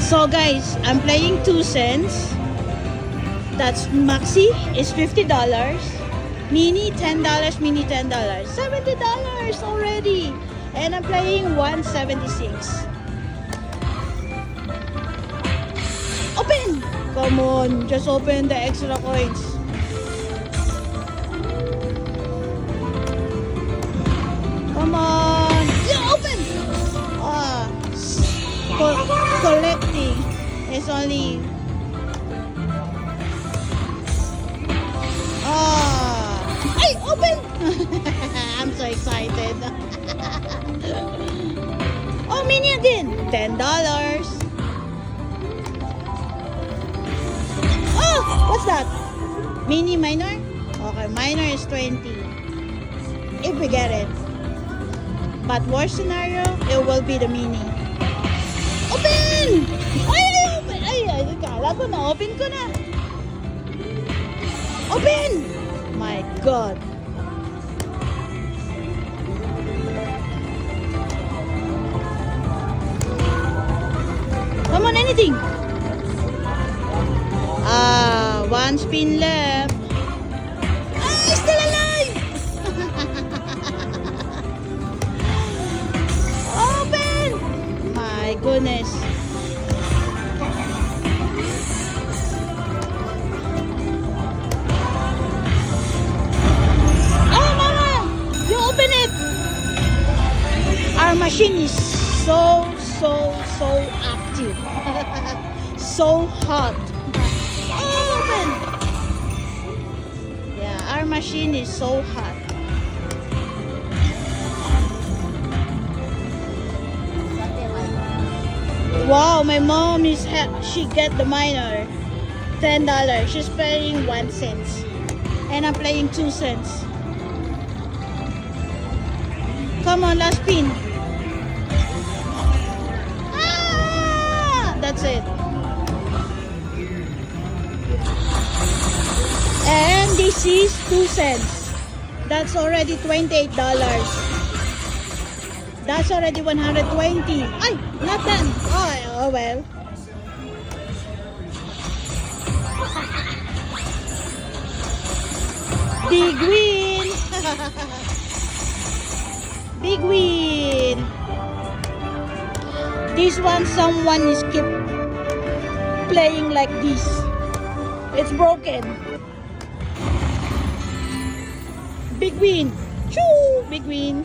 So guys, I'm playing 2 cents. That's maxi is $50. Mini $10, mini $10. $70 already. And I'm playing 176. Open! Come on, just open the extra coins. Come on. Yeah, open! Collecting is only... Hey, open! I'm so excited. Oh, mini again. $10. Oh, what's that? Mini minor? Okay, minor is 20. If we get it. But worst scenario, it will be the mini. Open! Ay, open! Ay, kala ko na, open ko na. Open! My God. Come on, anything. One spin left. Still alive! Open! My goodness. Oh, Mama! You open it! Our machine is so active. So hot. Open! Yeah, our machine is so hot. Wow, my mom she get the minor. $10. She's paying 1 cent. And I'm playing 2 cents. Come on, last spin. That's it. And this is 2 cents. That's already $28. That's already 120. Ay, not done. Oh well. Big win. Big win. This one, someone is keep playing like this. It's broken. Big win. Choo! Big win.